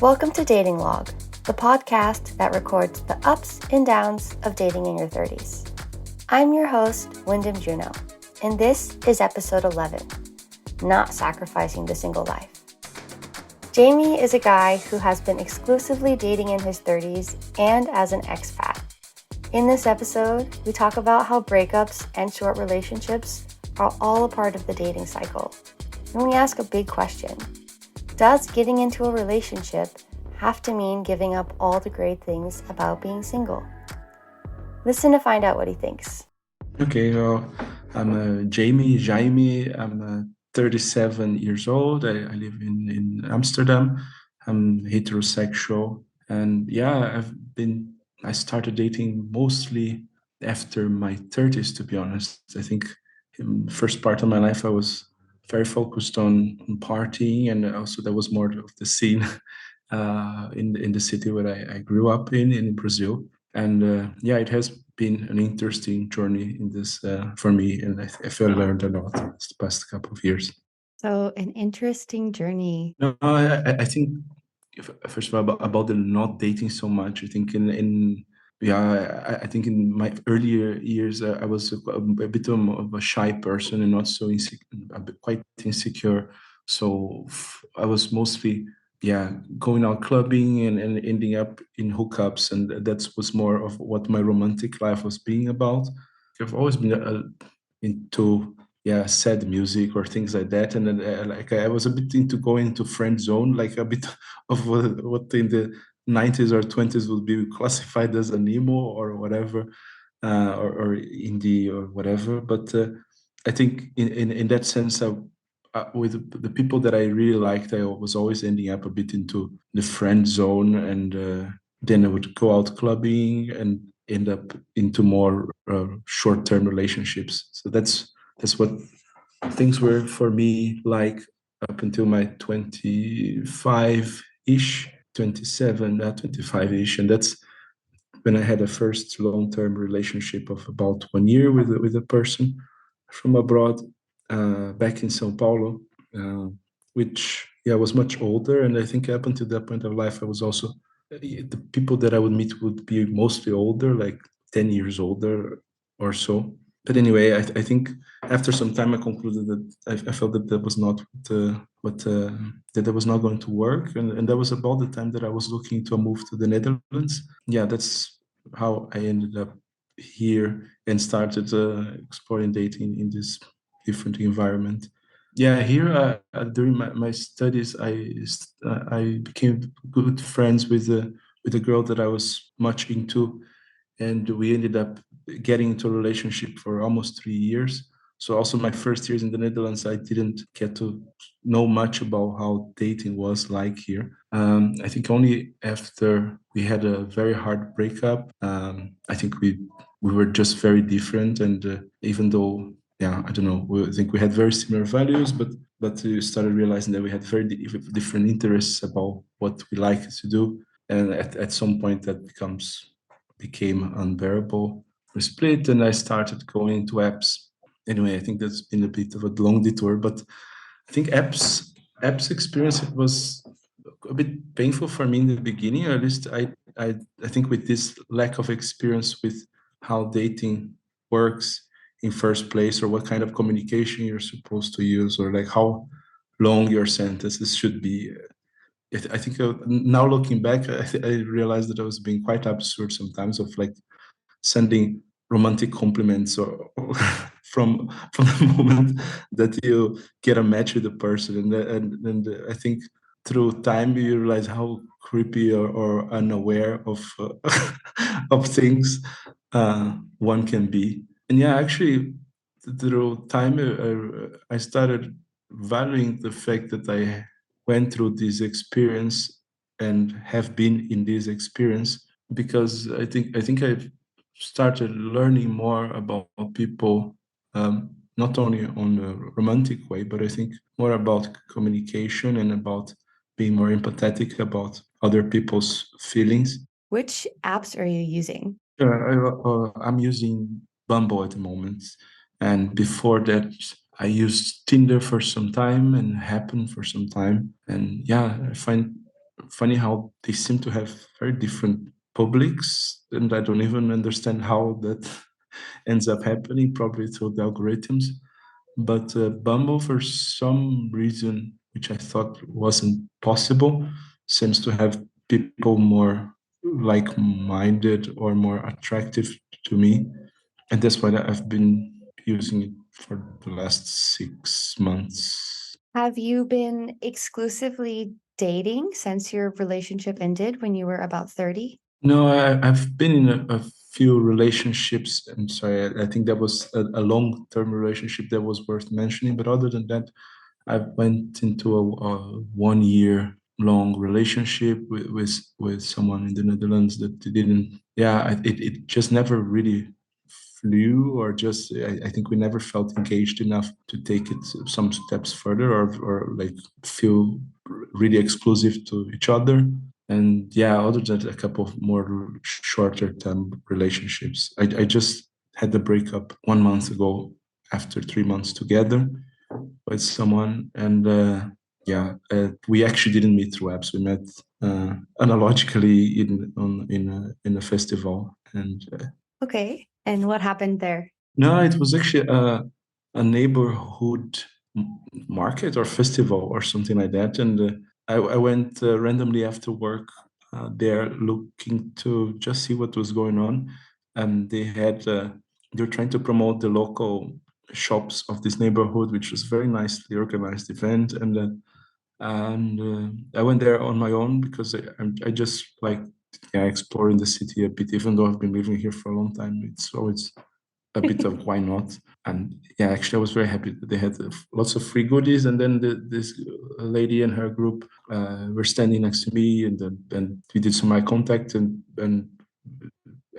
Welcome to Dating Log, the podcast that records the ups and downs of dating in your 30s. I'm your host, Wyndham Juno, and this is episode 11, Not Sacrificing the Single Life. Jayme is a guy who has been exclusively dating in his 30s and as an expat. In this episode, we talk about how breakups and short relationships are all a part of the dating cycle. And we ask a big question. Does getting into a relationship have to mean giving up all the great things about being single? Listen to find out what he thinks. Okay, well, I'm Jayme. I'm 37 years old. I live in Amsterdam. I'm heterosexual. And yeah, I started dating mostly after my 30s, to be honest. I think in the first part of my life, I was very focused on partying, and also there was more of the scene in the city where I grew up in Brazil. And yeah, it has been an interesting journey in this for me, and I feel I learned a lot the past couple of years. So an interesting journey. No, I think first of all about the not dating so much. I think in yeah, I think in my earlier years I was a bit of a shy person and not so quite insecure. So I was mostly going out clubbing and ending up in hookups, and that was more of what my romantic life was being about. I've always been into sad music or things like that, and then like I was a bit into going into friend zone, like a bit of what in the 90s or 20s would be classified as an emo or whatever, or indie or whatever. But I think in that sense, with the people that I really liked, I was always ending up a bit into the friend zone, and then I would go out clubbing and end up into more short-term relationships. So that's what things were for me like up until my 25-ish, 27, 25-ish, and that's when I had a first long-term relationship of about 1 year with a person from abroad, back in São Paulo, which was much older. And I think up until that point of life, I was also the people that I would meet would be mostly older, like 10 years older or so. But anyway, I think after some time, I concluded that I felt that that was not that was not going to work, and that was about the time that I was looking to move to the Netherlands. Yeah, that's how I ended up here and started exploring dating in this different environment. Yeah, here during my studies, I became good friends with a girl that I was much into, and we ended up getting into a relationship for almost 3 years. So also my first years in the Netherlands, I didn't get to know much about how dating was like here. I think only after we had a very hard breakup, I think we were just very different. And even though, I don't know, I think we had very similar values, but we started realizing that we had very different interests about what we like to do. And at some point that became unbearable. We split, and I started going to apps. Anyway, I think that's been a bit of a long detour, but I think apps experience, it was a bit painful for me in the beginning. Or at least I think with this lack of experience with how dating works in first place, or what kind of communication you're supposed to use, or like how long your sentences should be. I think now looking back, I realized that I was being quite absurd sometimes, of like sending romantic compliments or from the moment that you get a match with a person, and I think through time you realize how creepy or unaware of of things one can be. And yeah, actually, through time, I started valuing the fact that I went through this experience and have been in this experience, because I think I've started learning more about people, not only on a romantic way, but I think more about communication and about being more empathetic about other people's feelings. Which apps are you using? I'm using Bumble at the moment, and before that, I used Tinder for some time and Happen for some time. And yeah, I find funny how they seem to have very different publics, and I don't even understand how that ends up happening, probably through the algorithms. But Bumble, for some reason, which I thought wasn't possible, seems to have people more like-minded or more attractive to me, and that's why I've been using it for the last 6 months. Have you been exclusively dating since your relationship ended when you were about 30? No, I've been in a few relationships. I'm sorry, I think that was a long-term relationship that was worth mentioning. But other than that, I went into a 1 year long relationship with someone in the Netherlands that didn't, yeah, it just never really flew, or just, I think we never felt engaged enough to take it some steps further, or like feel really exclusive to each other. And yeah, other than that, a couple of more shorter term relationships. I just had the breakup 1 month ago after 3 months together with someone. And we actually didn't meet through apps. We met analogically in a festival. And Okay. And what happened there? no, it was actually a neighborhood market or festival or something like that. And I went randomly after work there, looking to just see what was going on. And they were trying to promote the local shops of this neighborhood, which was a very nicely organized event. And I went there on my own because I just like, yeah, exploring the city a bit. Even though I've been living here for a long time, it's always a bit of why not. And yeah, actually, I was very happy that they had lots of free goodies. And then this lady and her group were standing next to me, and we did some eye contact, and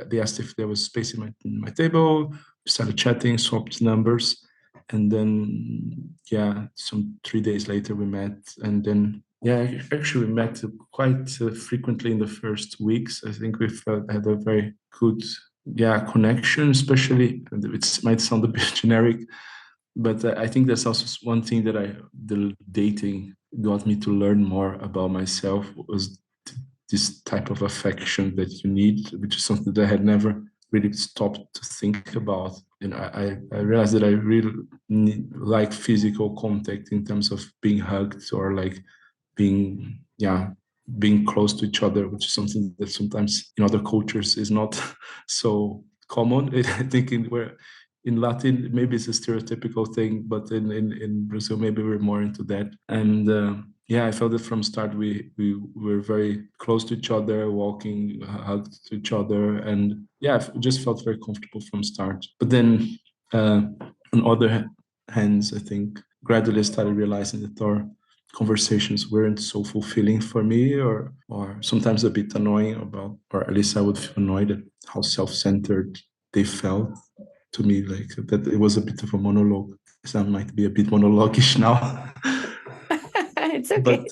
they asked if there was space in my table. We started chatting, swapped numbers, and then yeah, some 3 days later we met. And then yeah, actually we met quite frequently in the first weeks. I think we had a very good, yeah, connection, especially, and it might sound a bit generic, but I think that's also one thing that the dating got me to learn more about myself, was this type of affection that you need, which is something that I had never really stopped to think about. And I realized that I really like physical contact in terms of being hugged, or like being, yeah, being close to each other, which is something that sometimes in other cultures is not so common. I think in Latin, maybe it's a stereotypical thing, but in Brazil, maybe we're more into that. And yeah, I felt that from start we were very close to each other, walking, hugged to each other, and yeah, I just felt very comfortable from start. But then, on other hands, I think gradually I started realizing that our conversations weren't so fulfilling for me, or sometimes a bit annoying, about, or at least I would feel annoyed at how self-centered they felt to me, like that it was a bit of a monologue. So I might be a bit monologuish now. It's okay. But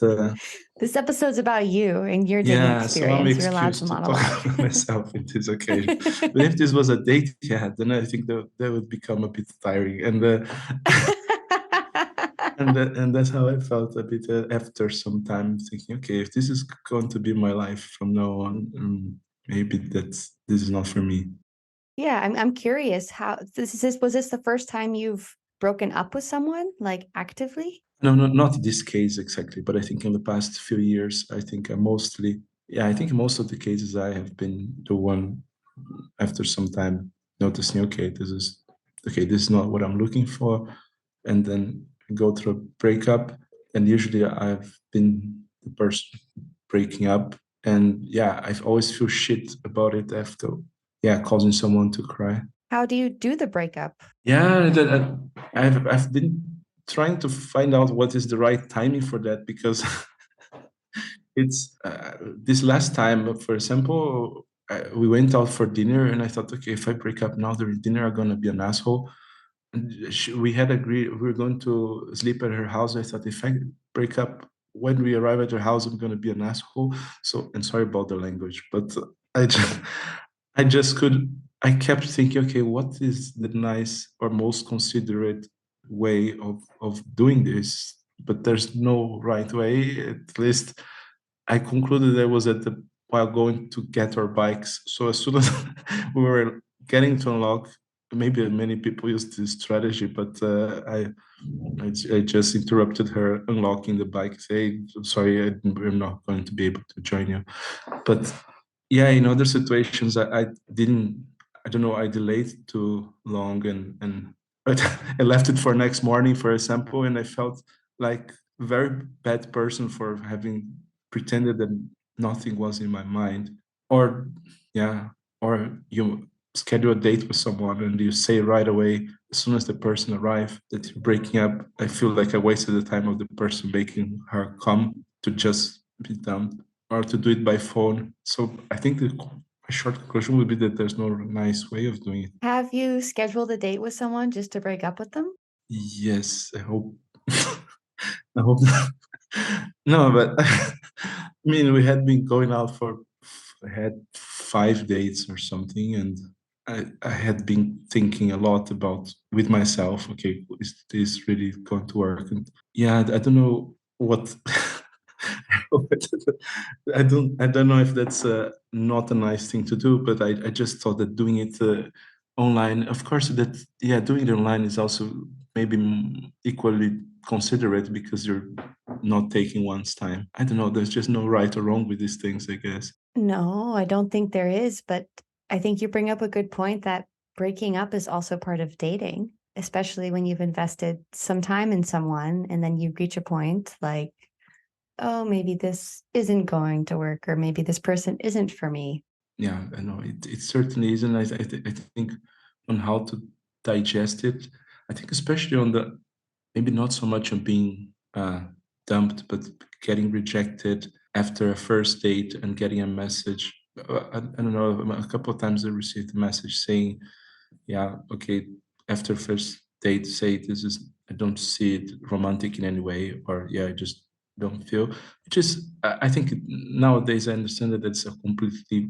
This episode's about you and your dating yeah, so I'm experience. You're allowed excused to to talk monologue. about myself in this occasion. But if this was a date, yeah, then I think that would become a bit tiring. And that's how I felt a bit after some time, thinking, okay, if this is going to be my life from now on, maybe this is not for me. Yeah, I'm curious how was this the first time you've broken up with someone, like actively? No, not this case exactly, but I think in the past few years, I think I think in most of the cases I have been the one, after some time, noticing, okay, this is not what I'm looking for, and then go through a breakup. And usually I've been the person breaking up, and yeah, I always feel shit about it after, yeah, causing someone to cry. How do you do the breakup? Yeah, I've been trying to find out what is the right timing for that, because it's this last time, for example, we went out for dinner, and I thought, okay, if I break up now during dinner, I'm gonna be an asshole. And we had agreed we were going to sleep at her house. I thought, if I break up when we arrive at her house, I'm gonna be an asshole. So, and sorry about the language, but I just, I just could. I kept thinking, okay, what is the nice or most considerate way of doing this? But there's no right way. At least I concluded I was while going to get our bikes. So as soon as we were getting to unlock, maybe many people use this strategy, but I just interrupted her unlocking the bike. Say, sorry, I'm not going to be able to join you. But yeah, in other situations, I didn't. I don't know. I delayed too long, and I left it for next morning, for example, and I felt like a very bad person for having pretended that nothing was in my mind. Or yeah, or you schedule a date with someone and you say right away as soon as the person arrives that you're breaking up. I feel like I wasted the time of the person making her come to just be done or to do it by phone. So I think the short conclusion would be that there's no nice way of doing it. Have you scheduled a date with someone just to break up with them? Yes, I hope. I hope not. No, but I mean, we had been going out I had 5 dates or something, and I had been thinking a lot about with myself, okay, is this really going to work? And yeah, I don't know what. I don't know if that's not a nice thing to do, but I just thought that doing it online, of course, that yeah, doing it online is also maybe equally considerate because you're not taking one's time. I don't know. There's just no right or wrong with these things, I guess. No, I don't think there is, but I think you bring up a good point that breaking up is also part of dating, especially when you've invested some time in someone and then you reach a point like, oh, maybe this isn't going to work, or maybe this person isn't for me. Yeah, I know it certainly isn't. I think on how to digest it. I think especially on the maybe not so much on being dumped, but getting rejected after a first date and getting a message. I don't know. A couple of times I received a message saying, "Yeah, okay, after first date, say this is I don't see it romantic in any way," or "Yeah, I just don't feel." Which is, I think nowadays I understand that it's a completely,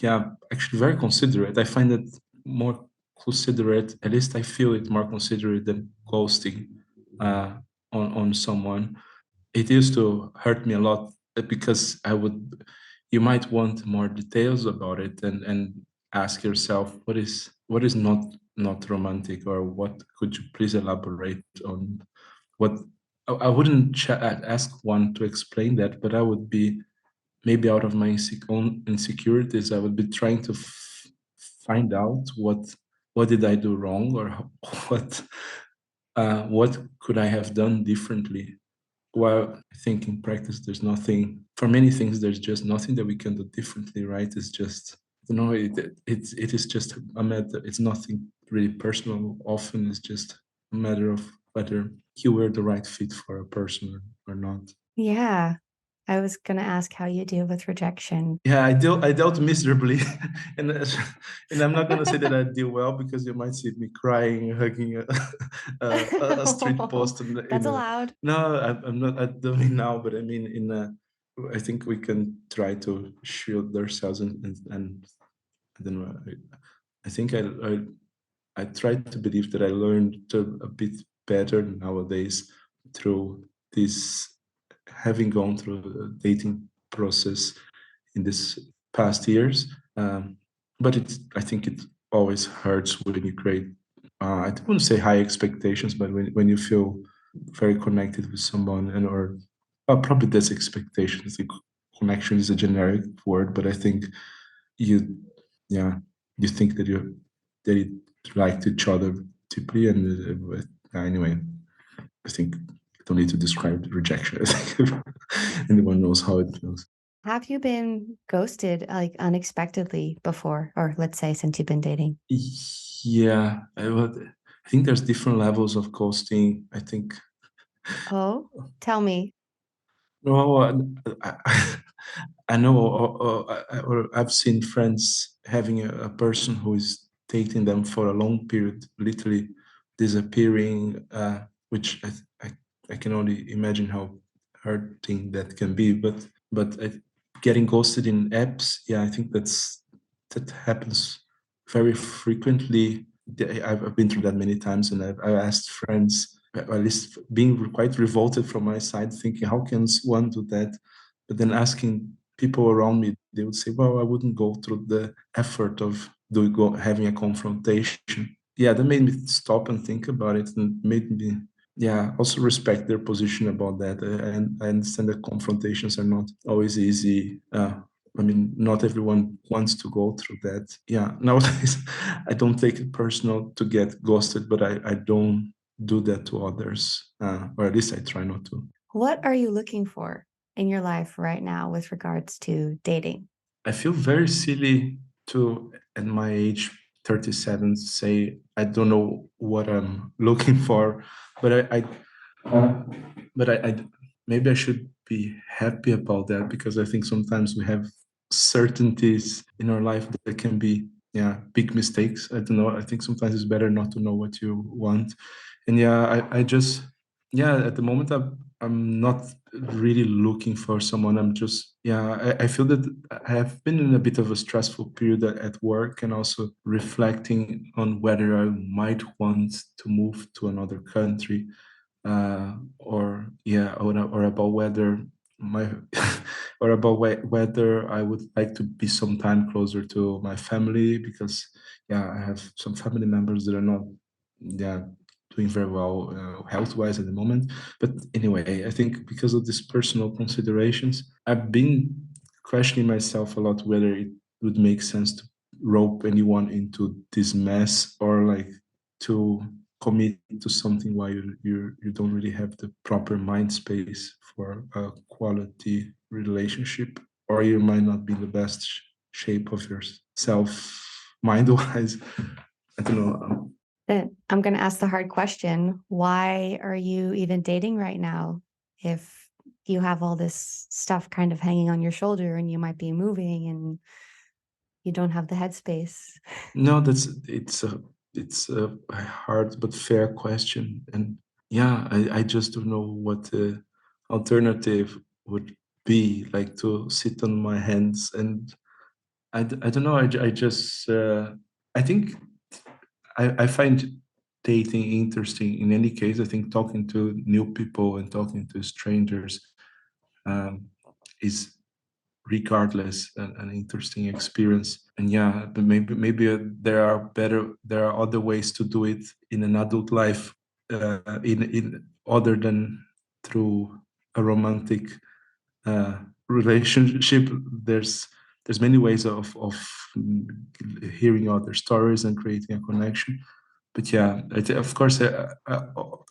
yeah, actually very considerate. I find it more considerate. At least I feel it more considerate than ghosting uh, on someone. It used to hurt me a lot because you might want more details about it and ask yourself what is not romantic, or what could you please elaborate on what. I wouldn't ask one to explain that, but I would be maybe out of my own insecurities, I would be trying to find out what did I do wrong, or what could I have done differently. Well, I think in practice, there's nothing for many things. There's just nothing that we can do differently, right? It's just it is just a matter. It's nothing really personal. Often, it's just a matter of whether you were the right fit for a person or not. Yeah. I was going to ask how you deal with rejection. Yeah, I dealt miserably, and and I'm not gonna say that I deal well because you might see me crying, hugging a street post, and That's allowed. no, I'm not. I don't mean now, but I mean in a. I think we can try to shield ourselves, and I don't know. I think I try to believe that I learned a bit better nowadays through this having gone through the dating process in this past years. But I think it always hurts when you create, I don't want to say high expectations, but when you feel very connected with someone probably that's expectations. The connection is a generic word, but I think you, yeah, you think that you liked each other deeply. And anyway, I think I don't need to describe rejection. I think anyone knows how it feels. Have you been ghosted like unexpectedly before, or let's say since you've been dating? Yeah, I think there's different levels of ghosting. I think Oh, tell me. no, I know, or I've seen friends having a person who is dating them for a long period, literally disappearing, which I can only imagine how hurting that can be. But getting ghosted in apps, yeah, I think that happens very frequently. I've been through that many times, and I've asked friends, at least being quite revolted from my side, thinking, how can one do that? But then asking people around me, they would say, well, I wouldn't go through the effort of having a confrontation. Yeah, that made me stop and think about it, and made me, yeah, also respect their position about that. And I understand that confrontations are not always easy. I mean, not everyone wants to go through that. Yeah, nowadays, I don't take it personal to get ghosted, but I don't do that to others, or at least I try not to. What are you looking for in your life right now with regards to dating? I feel very silly to, at my age, 37, say I don't know what I'm looking for, but uh, I maybe I should be happy about that, because I think sometimes we have certainties in our life that can be, yeah, big mistakes. I don't know. I think sometimes it's better not to know what you want, and yeah, I just, yeah, at the moment I'm not really looking for someone. I'm just, yeah, I feel that I have been in a bit of a stressful period at work, and also reflecting on whether I might want to move to another country, or yeah, or about whether my or about whether I would like to be some time closer to my family, because yeah, I have some family members that are not, yeah, doing very well health-wise at the moment. But anyway, I think because of these personal considerations, I've been questioning myself a lot whether it would make sense to rope anyone into this mess, or like to commit to something while you don't really have the proper mind space for a quality relationship, or you might not be the best shape of yourself mind wise. I don't know. Then I'm going to ask the hard question. Why are you even dating right now if you have all this stuff kind of hanging on your shoulder and you might be moving and you don't have the headspace? No, it's a hard but fair question, and yeah, I just don't know what the alternative would be, like to sit on my hands. And I don't know. I just I think I find dating interesting in any case. I think talking to new people and talking to strangers um, is regardless an interesting experience. And yeah, but maybe there are other ways to do it in an adult life, in other than through a romantic relationship. There's many ways of hearing other stories and creating a connection. But yeah, of course,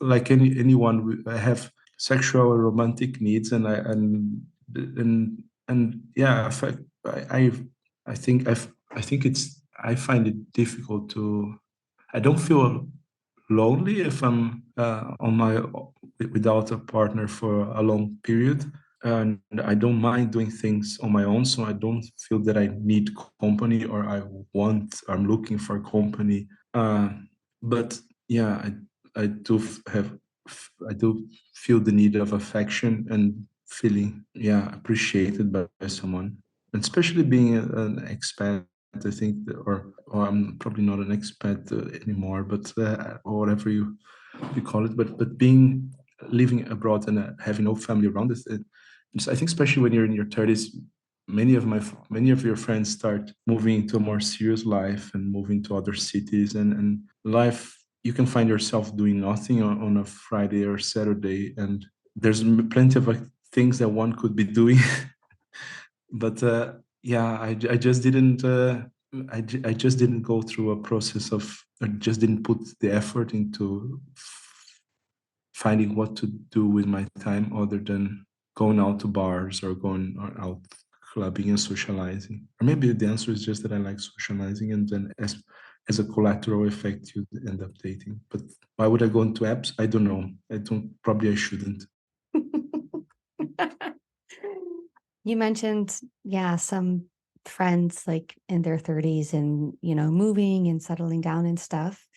like anyone, I have sexual or romantic needs, and yeah, I I think I think I find it difficult to. I don't feel lonely if I'm on my without a partner for a long period, and I don't mind doing things on my own. So I don't feel that I need company, or I'm looking for company. Uh, but yeah, I do I do feel the need of affection and feeling, yeah, appreciated by someone, and especially being an expat. I think, or I'm probably not an expat anymore, but or whatever you call it. But being living abroad and having no family around us, I think especially when you're in your 30s, many of your friends start moving into a more serious life and moving to other cities, and life, you can find yourself doing nothing on a Friday or Saturday, and there's plenty of things that one could be doing. But yeah, I just didn't. I just didn't go through a process of. I just didn't put the effort into finding what to do with my time other than going out to bars or going out clubbing and socializing. Or maybe the answer is just that I like socializing, and then as a collateral effect, you end up dating. But why would I go into apps? I don't know. Probably I shouldn't. You mentioned, yeah, some friends like in their 30s and, moving and settling down and stuff.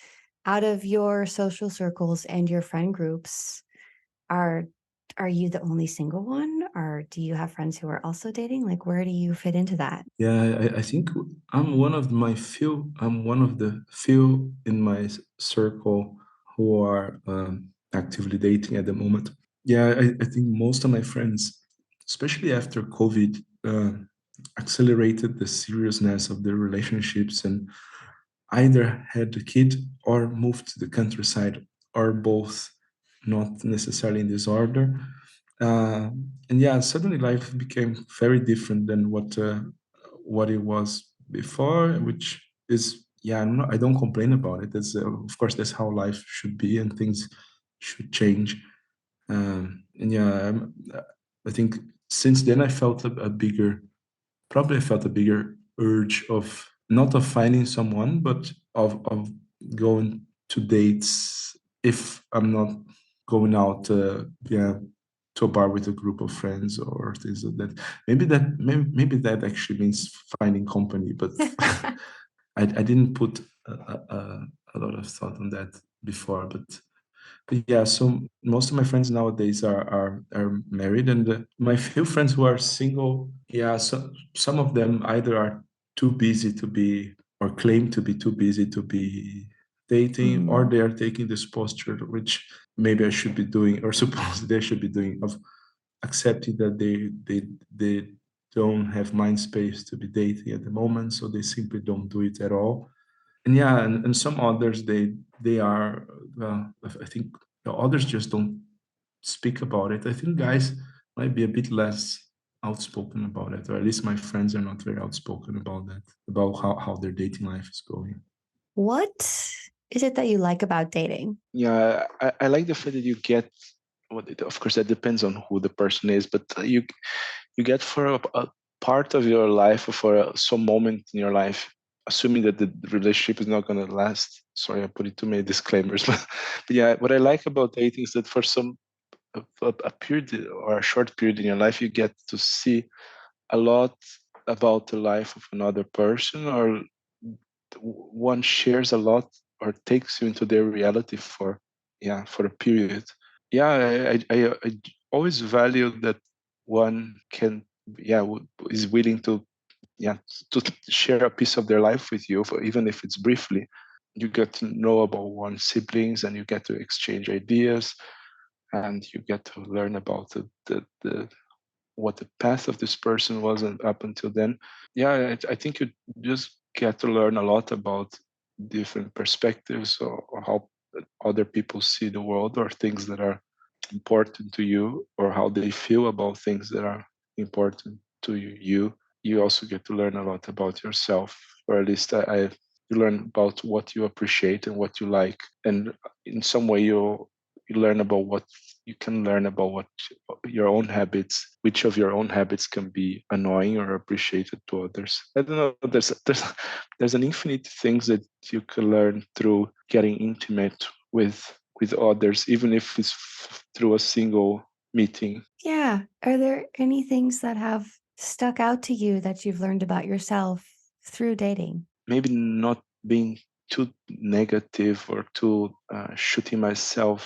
Out of your social circles and your friend groups, are are you the only single one, or do you have friends who are also dating? Like, where do you fit into that? Yeah, I think I'm one of the few in my circle who are actively dating at the moment. Yeah, I think most of my friends especially after COVID, accelerated the seriousness of their relationships, and either had a kid or moved to the countryside, or both, not necessarily in this order. And yeah, suddenly life became very different than what it was before, which is, yeah, I don't complain about it. That's of course that's how life should be, and things should change. And yeah, I think since then I felt a bigger, probably I felt a bigger urge of not of finding someone, but of going to dates if I'm not going out, yeah, to a bar with a group of friends or things like that. Maybe that actually means finding company, but I didn't put a lot of thought on that before. But yeah, so most of my friends nowadays are married, and my few friends who are single, yeah, so some of them either are too busy to be, or claim to be too busy to be dating, or they are taking this posture, which maybe I should be doing, or supposedly I should be doing, of accepting that they don't have mind space to be dating at the moment, so they simply don't do it at all. And yeah, and some others, they are, well, I think the others just don't speak about it. I think guys might be a bit less outspoken about it, or at least my friends are not very outspoken about that, about how their dating life is going. What is it that you like about dating? Yeah, I like the fact that you get, well, of course that depends on who the person is, but you get for a part of your life, or for some moment in your life, assuming that the relationship is not going to last. Sorry, I put it too many disclaimers, but yeah, what I like about dating is that for a period or a short period in your life, you get to see a lot about the life of another person, or one shares a lot or takes you into their reality for, yeah, for a period. Yeah, I always value that one can, yeah, is willing to, yeah, to share a piece of their life with you, even if it's briefly. You get to know about one's siblings, and you get to exchange ideas, and you get to learn about the what the path of this person was up until then. Yeah, I think you just get to learn a lot about different perspectives, or how other people see the world, or things that are important to you, or how they feel about things that are important to you also get to learn a lot about yourself, or at least you learn about what you appreciate and what you like, and in some way you learn about what you can learn about what your own habits, which of your own habits can be annoying or appreciated to others. I don't know, there's an infinite things that you can learn through getting intimate with others, even if it's through a single meeting. Yeah. Are there any things that have stuck out to you that you've learned about yourself through dating? Maybe not being too negative, or too shooting myself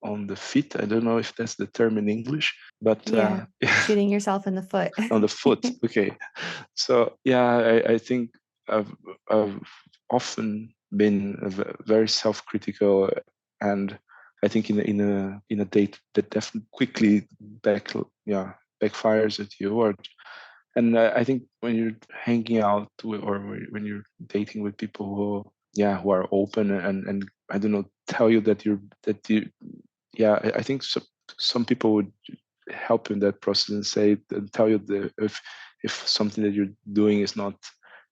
on the feet. I don't know if that's the term in English, but Yeah. Shooting yourself in the foot. on the foot. Okay. So yeah, I think I've often been very self-critical, and I think in a date that definitely quickly backfires at you, or and I think when you're hanging out with, or when you're dating with people who are open, and I don't know, tell you that you yeah, I think some people would help in that process and say and tell you if something that you're doing is not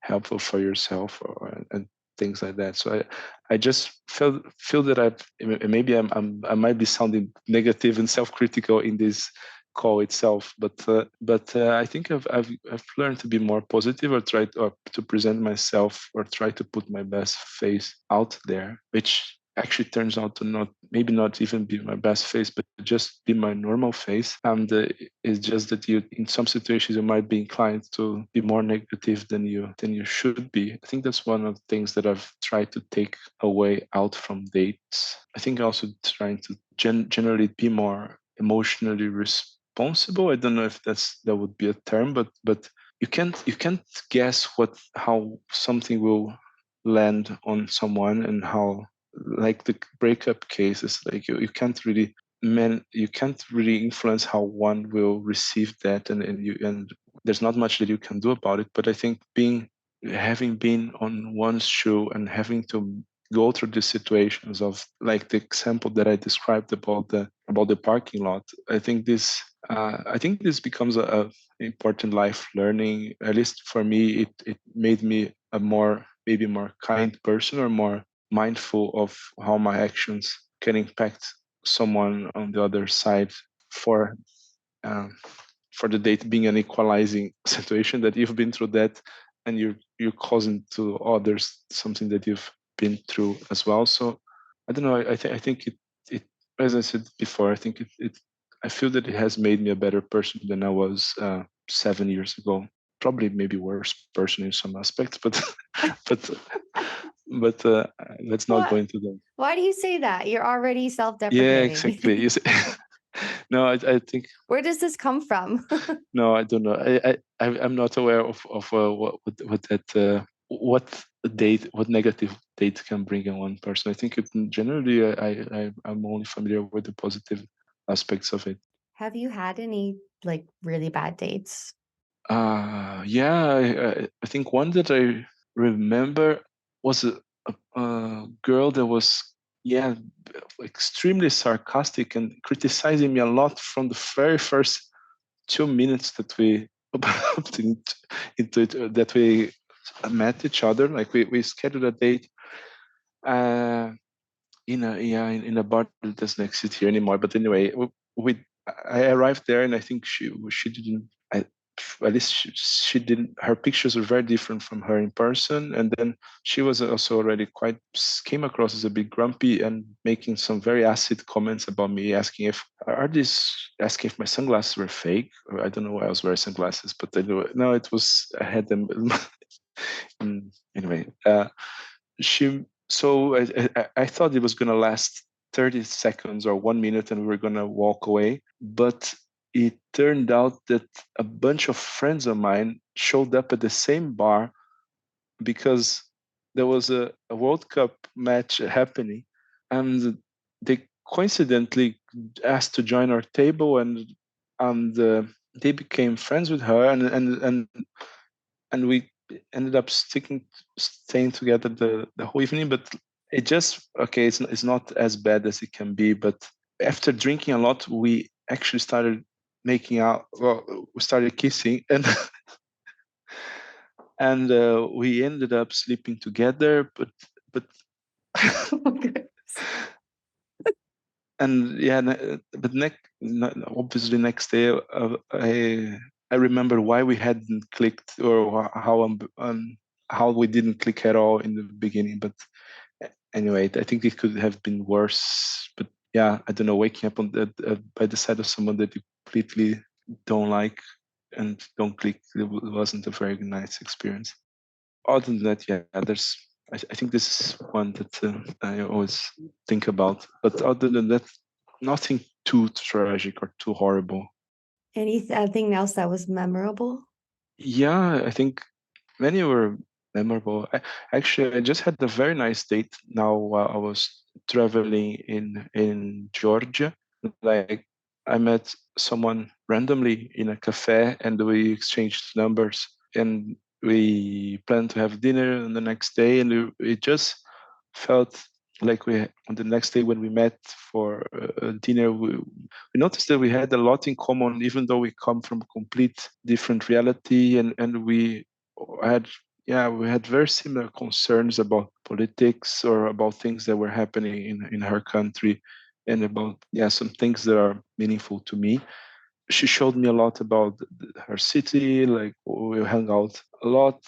helpful for yourself, or and things like that. So I just feel that maybe I might be sounding negative and self-critical in this call itself, but I think I've learned to be more positive, or try to present myself, or try to put my best face out there, which actually turns out to not even be my best face, but just be my normal face. And it's just that you, in some situations, you might be inclined to be more negative than you should be. I think that's one of the things that I've tried to take away out from dates. I think also trying to generally be more emotionally responsible. I don't know if that would be a term, but you can't guess how something will land on someone, and how, like the breakup cases, like you can't really you can't really influence how one will receive that, and there's not much that you can do about it. But I think having been on one's shoe and having to go through these situations of, like the example that I described about the parking lot, I think this becomes a important life learning. At least for me, it made me a maybe more kind person, or more mindful of how my actions can impact someone on the other side, for um, for the date being an equalizing situation, that you've been through that, and you're causing to others something that you've been through as well. So I don't know. I think it as I said before, I think I feel that it has made me a better person than I was 7 years ago. Probably maybe worse person in some aspects, but but but let's not go What? into that. Why do you say that? You're already Yeah, self-deprecating. exactly. You see, no, I think Where does this come from? no, I don't know. I'm not aware of what that what negative date can bring in one person. I think generally I'm only familiar with the positive aspects of it. Have you had any like really bad dates? Yeah, I think one that I remember was a girl that was, yeah, extremely sarcastic and criticizing me a lot from the very first 2 minutes that we bumped into it, that we met each other. Like we scheduled a date uh, in a bar that doesn't exist here anymore. But anyway, we I arrived there, and I think she didn't. At least she didn't. Her pictures were very different from her in person, and then she was also already came across as a bit grumpy and making some very acid comments about me, asking if my sunglasses were fake. Or I don't know why I was wearing sunglasses, but anyway, no, it was, I had them. Anyway, she so I thought it was going to last 30 seconds or 1 minute and we were going to walk away, but it turned out that a bunch of friends of mine showed up at the same bar because there was a World Cup match happening, and they coincidentally asked to join our table, and they became friends with her, and we ended up staying together the whole evening. But it just, okay, it's not as bad as it can be. But after drinking a lot, we actually started making out. Well, we started kissing, and we ended up sleeping together. But Oh my goodness. and yeah, but obviously next day, I remember why we hadn't clicked, or how we didn't click at all in the beginning. But anyway, I think it could have been worse. But yeah, I don't know, waking up by the side of someone that you completely don't like and don't click, it wasn't a very nice experience. Other than that, yeah, I think this is one that I always think about. But other than that, nothing too tragic or too horrible. Anything else that was memorable? Yeah, I think many were memorable. Actually, I just had a very nice date now while I was traveling in Georgia. Like, I met someone randomly in a cafe, and we exchanged numbers, and we planned to have dinner on the next day, and it just felt like on the next day when we met for dinner, we noticed that we had a lot in common, even though we come from a complete different reality, and had we had very similar concerns about politics or about things that were happening in her country, and about some things that are meaningful to me. She showed me a lot about her city. Like, we hung out a lot,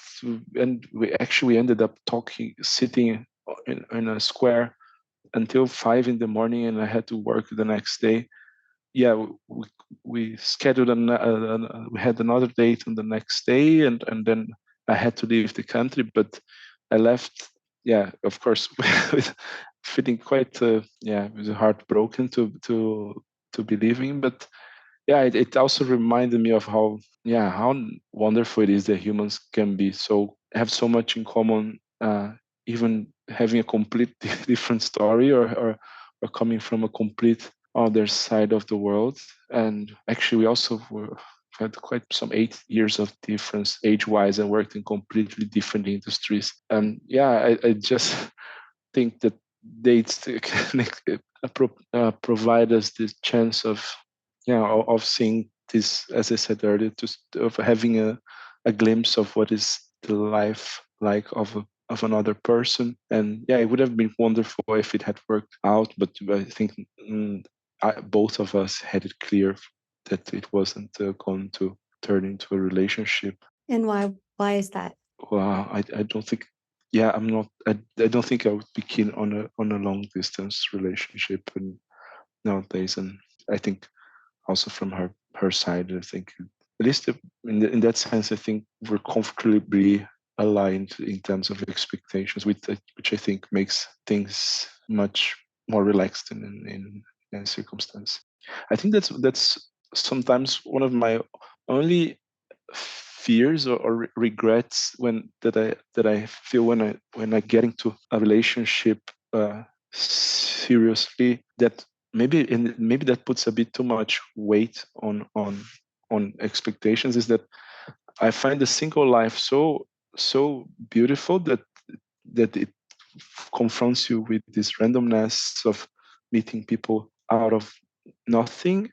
and we ended up sitting in a square until 5 in the morning, and I had to work the next day. Yeah, we scheduled we had another date on the next day, and then I had to leave the country. But I left, yeah, of course, with feeling quite it was heartbroken to be leaving. But yeah, it also reminded me of how wonderful it is that humans can be so have so much in common, even having a complete different story, or coming from a complete other side of the world. And actually, we also had quite some 8 years of difference age-wise and worked in completely different industries. And yeah, I just think that dates provide us this chance of, of seeing this, as I said earlier, of having a glimpse of what is the life like of another person. And yeah, it would have been wonderful if it had worked out, but I think both of us had it clear that it wasn't going to turn into a relationship. And why is that? Well, I don't think. Yeah, I'm not. I don't think I would be keen on a long distance relationship and nowadays. And I think also from her side, I think at least in that sense, I think we're comfortably aligned in terms of expectations, which I think makes things much more relaxed in circumstance. I think that's sometimes one of my only fears or regrets that I feel when I get into a relationship seriously, that maybe that puts a bit too much weight on expectations, is that I find the single life so beautiful that it confronts you with this randomness of meeting people out of nothing.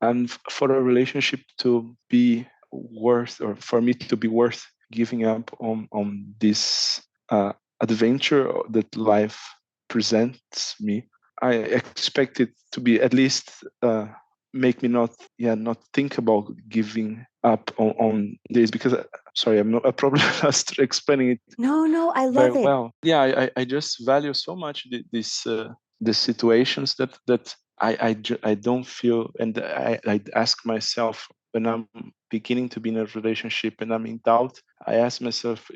And for a relationship to be worth, or for me to be worth giving up on this adventure that life presents me, I expect it to be at least make me not think about giving up on this, because sorry, I'm not a problem just explaining it No, I very love it. well. Yeah, I just value so much the situations that I don't feel, and I ask myself when I'm beginning to be in a relationship and I'm in doubt, I ask myself,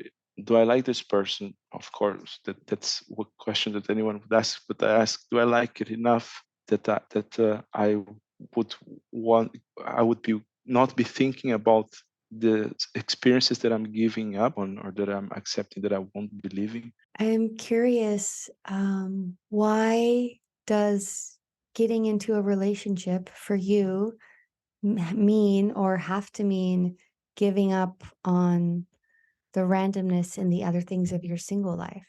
do I like this person? Of course, that's a question that anyone would ask, but I ask, do I like it enough I would want, I would be not be thinking about the experiences that I'm giving up on, or that I'm accepting that I won't be living. I'm curious, why does getting into a relationship for you mean or have to mean giving up on the randomness and the other things of your single life?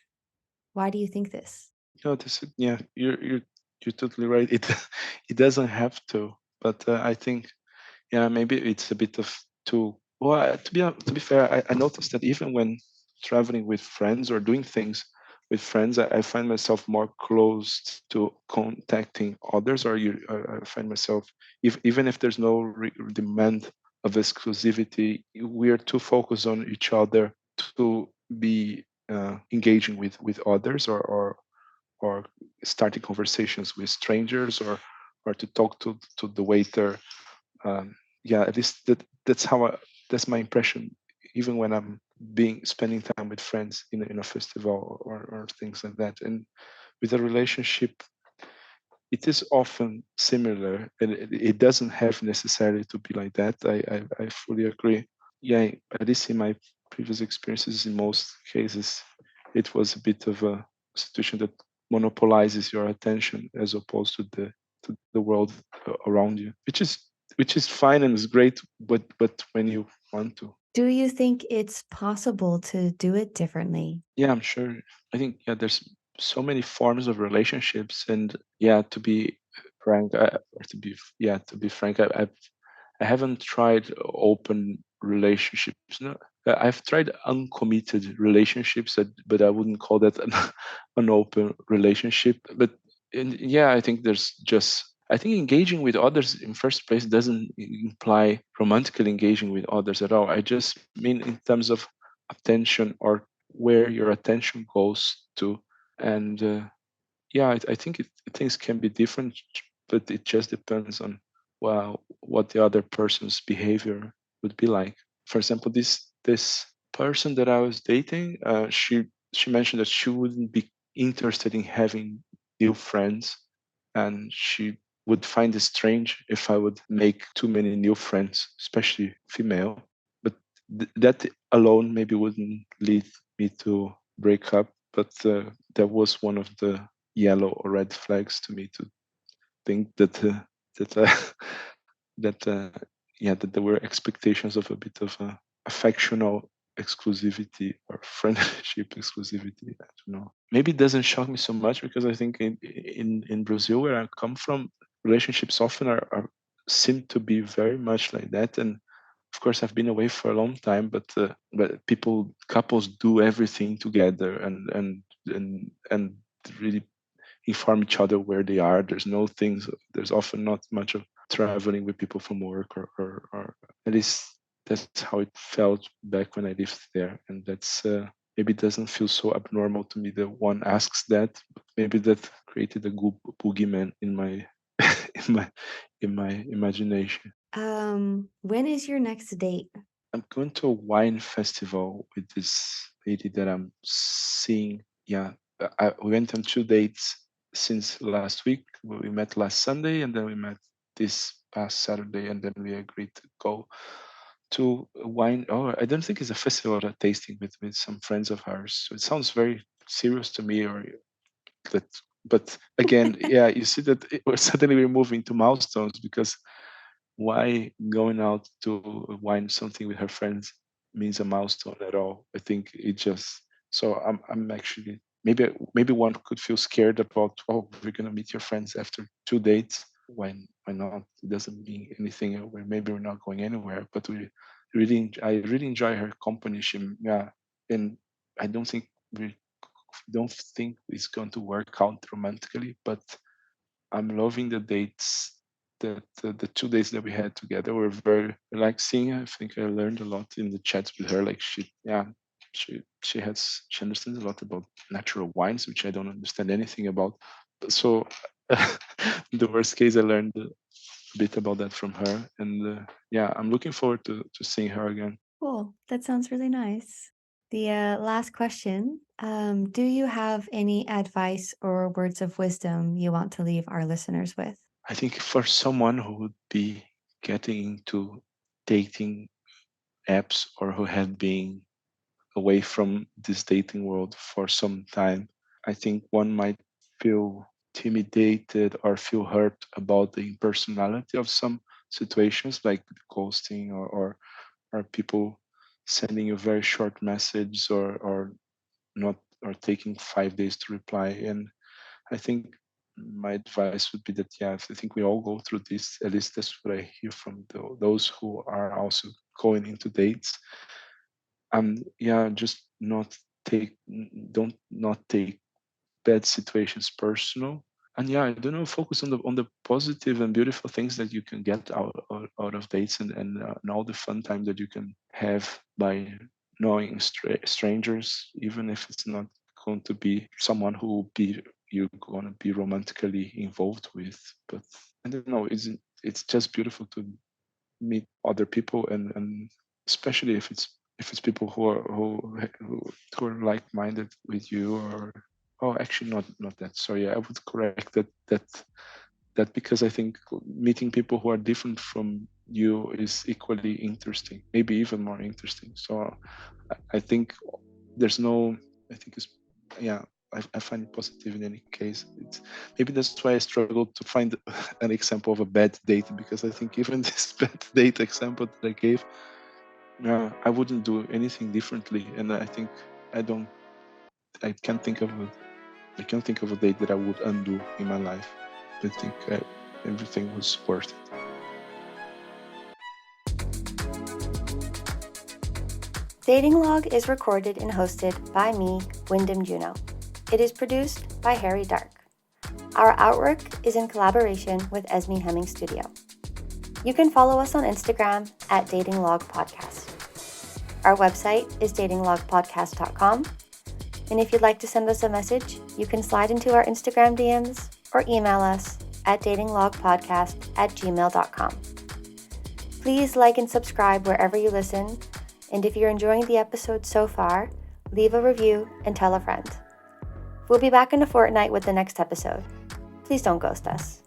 Why do you think this? Yeah, you're totally right. It it doesn't have to, but I think, yeah, maybe it's a bit of too. Well, to be fair, I noticed that even when traveling with friends or doing things with friends, I find myself more close to contacting others, or I find myself, even if there's no demand of exclusivity, we are too focused on each other to be engaging with others, or starting conversations with strangers, or to talk to the waiter. Yeah, at least that's how that's my impression, even when I'm spending time with friends in a festival, or things like that. And with a relationship, it is often similar, and it doesn't have necessarily to be like that. I fully agree. Yeah, at least in my previous experiences, in most cases, it was a bit of a situation that monopolizes your attention as opposed to the world around you, which is fine and is great, but when you want to. Do you think it's possible to do it differently? Yeah, I'm sure. I think, yeah, there's so many forms of relationships, and yeah, to be frank, or to be frank, I haven't tried open relationships. No, I've tried uncommitted relationships, but I wouldn't call that an open relationship. But yeah, I think I think engaging with others in first place doesn't imply romantically engaging with others at all. I just mean in terms of attention, or where your attention goes to. And yeah, I think things can be different, but it just depends on, well, what the other person's behavior would be like. For example, this person that I was dating, she mentioned that she wouldn't be interested in having new friends, and she would find it strange if I would make too many new friends, especially female. But that alone maybe wouldn't lead me to break up, but that was one of the yellow or red flags to me, think that that that that there were expectations of a bit of affectional exclusivity or friendship exclusivity. I don't know. Maybe it doesn't shock me so much because I think in Brazil, where I come from, relationships often seem to be very much like that. And of course, I've been away for a long time, but couples do everything together and really inform each other where they are. There's often not much of traveling with people from work or at least that's how it felt back when I lived there. And that's maybe it doesn't feel so abnormal to me that one asks that, but maybe that created a good boogeyman in my in my imagination. When is your next date? I'm going to a wine festival with this lady that I'm seeing. Yeah, we went on 2 dates since last week. We met last Sunday, and then we met this past Saturday, and then we agreed to go to a wine. Oh, I don't think it's a festival or a tasting with some friends of hers. So it sounds very serious to me, or that. But again, yeah, you see that we're moving to milestones because why going out to wine something with her friends means a milestone at all. I think it just so I'm actually maybe one could feel scared about, oh, we're gonna meet your friends after 2 dates. Why not? It doesn't mean anything. Maybe we're not going anywhere, but I really enjoy her company. And I don't think it's going to work out romantically, but I'm loving the dates. The 2 days that we had together were very like seeing her. I think I learned a lot in the chats with her. Like she understands a lot about natural wines, which I don't understand anything about. So the worst case, I learned a bit about that from her, and I'm looking forward to seeing her again. Cool. That sounds really nice. The last question. Do you have any advice or words of wisdom you want to leave our listeners with? I think for someone who would be getting into dating apps or who had been away from this dating world for some time, I think one might feel intimidated or feel hurt about the impersonality of some situations like ghosting or people sending you very short messages or not or taking 5 days to reply. And I think my advice would be that I think we all go through this. At least that's what I hear from those who are also going into dates. Just not take bad situations personal. And I don't know, focus on the positive and beautiful things that you can get out of dates and all the fun time that you can have by knowing strangers, even if it's not going to be someone who will be you're going to be romantically involved with. But I don't know, it's just beautiful to meet other people and especially if it's people who are like-minded with you. Or actually not that, sorry, I would correct that because I think meeting people who are different from you is equally interesting, maybe even more interesting. So I think there's no I think it's I find it positive in any case. It's maybe that's why I struggled to find an example of a bad date, because I think even this bad date example that I gave, I wouldn't do anything differently. And I think I can't think of a date that I would undo in my life. I think everything was worth it. Dating Log is recorded and hosted by me, Wyndham Juno. It is produced by Harry Dark. Our artwork is in collaboration with Esme Hemming Studio. You can follow us on Instagram at Dating Log Podcast. Our website is datinglogpodcast.com. And if you'd like to send us a message, you can slide into our Instagram DMs or email us at datinglogpodcast@gmail.com. Please like and subscribe wherever you listen. And if you're enjoying the episode so far, leave a review and tell a friend. We'll be back in a fortnight with the next episode. Please don't ghost us.